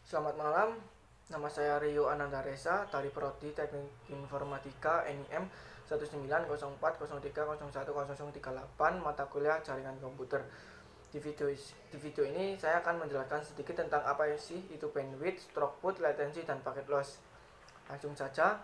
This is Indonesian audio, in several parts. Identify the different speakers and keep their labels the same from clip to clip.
Speaker 1: Selamat malam, nama saya Rio Ananda Resa dari Prodi Teknik Informatika NIM 1904030310038 mata kuliah Jaringan Komputer. Di video ini saya akan menjelaskan sedikit tentang apa sih itu bandwidth, throughput, latency, dan packet loss. Langsung saja.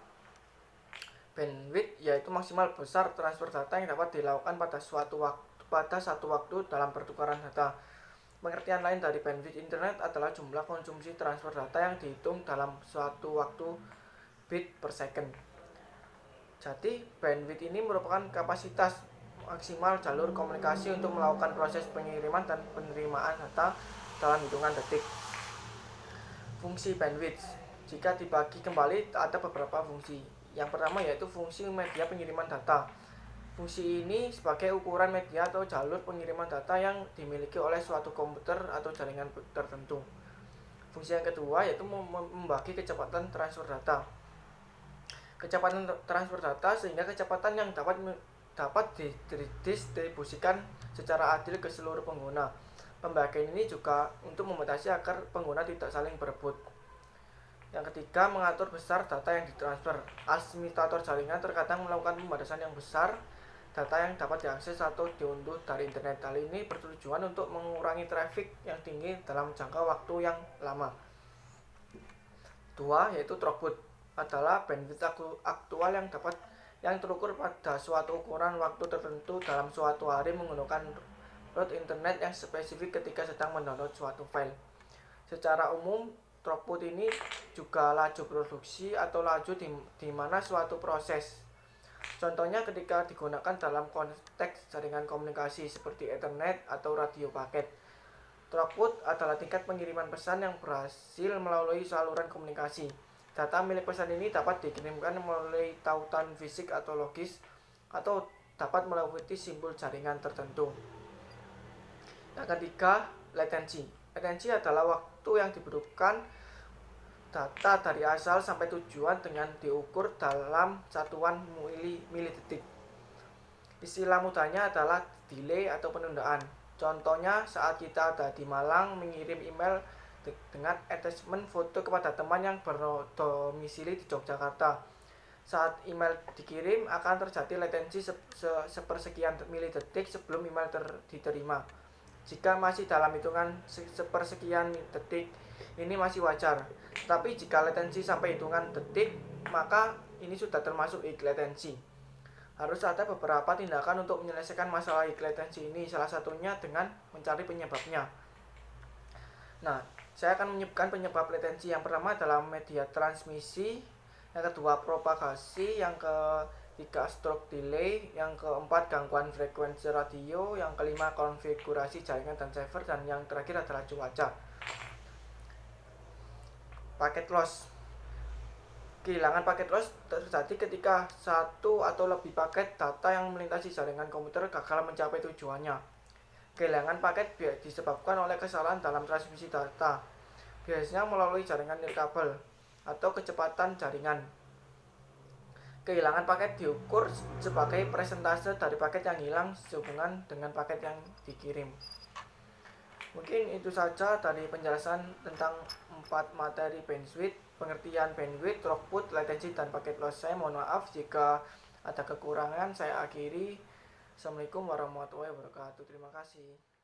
Speaker 1: Bandwidth yaitu maksimal besar transfer data yang dapat dilakukan pada satu waktu dalam pertukaran data. Pengertian lain dari bandwidth internet adalah jumlah konsumsi transfer data yang dihitung dalam suatu waktu bit per second. Jadi, bandwidth ini merupakan kapasitas maksimal jalur komunikasi untuk melakukan proses pengiriman dan penerimaan data dalam hitungan detik. Fungsi bandwidth, jika dibagi kembali, ada beberapa fungsi. Yang pertama yaitu fungsi media pengiriman data. Fungsi ini sebagai ukuran media atau jalur pengiriman data yang dimiliki oleh suatu komputer atau jaringan tertentu. Fungsi yang kedua yaitu membagi kecepatan transfer data. Kecepatan transfer data sehingga kecepatan yang dapat didistribusikan secara adil ke seluruh pengguna. Pembagian ini juga untuk membatasi agar pengguna tidak saling berebut. Yang ketiga, mengatur besar data yang ditransfer. Administrator jaringan terkadang melakukan pembatasan yang besar data yang dapat diakses atau diunduh dari internet. Hal ini bertujuan untuk mengurangi traffic yang tinggi dalam jangka waktu yang lama. Dua, yaitu throughput, adalah bandwidth aktual yang terukur pada suatu ukuran waktu tertentu dalam suatu hari menggunakan route internet yang spesifik ketika sedang mendownload suatu file. Secara umum, throughput ini juga laju produksi atau laju di mana suatu proses. Contohnya ketika digunakan dalam konteks jaringan komunikasi seperti Ethernet atau radio paket. Throughput adalah tingkat pengiriman pesan yang berhasil melalui saluran komunikasi. Data milik pesan ini dapat dikirimkan melalui tautan fisik atau logis atau dapat melewati simbol jaringan tertentu. Yang ketiga, latency. Latency adalah waktu yang dibutuhkan data dari asal sampai tujuan dengan diukur dalam satuan milidetik. Istilah mudahnya adalah delay atau penundaan. Contohnya saat kita ada di Malang mengirim email dengan attachment foto kepada teman yang berdomisili di Yogyakarta. Saat email dikirim akan terjadi latensi sepersekian milidetik sebelum email diterima. Jika masih dalam hitungan sepersekian detik, ini masih wajar. Tapi jika latensi sampai hitungan detik, maka ini sudah termasuk high latency. Harus ada beberapa tindakan untuk menyelesaikan masalah high latency ini, salah satunya dengan mencari penyebabnya. Nah, saya akan menyebutkan penyebab latensi. Yang pertama adalah media transmisi, yang kedua propagasi, yang ketiga stroke delay, yang keempat gangguan frekuensi radio, yang kelima konfigurasi jaringan dan server, dan yang terakhir adalah cuaca. Packet loss. Kehilangan packet loss terjadi ketika satu atau lebih paket data yang melintasi jaringan komputer gagal mencapai tujuannya. Kehilangan paket disebabkan oleh kesalahan dalam transmisi data, biasanya melalui jaringan nirkabel atau kecepatan jaringan. Kehilangan paket diukur sebagai persentase dari paket yang hilang sehubungan dengan paket yang dikirim. Mungkin itu saja dari penjelasan tentang 4 materi bandwidth, pengertian bandwidth, throughput, latency, dan packet loss. Saya mohon maaf jika ada kekurangan. Saya akhiri. Assalamualaikum warahmatullahi wabarakatuh. Terima kasih.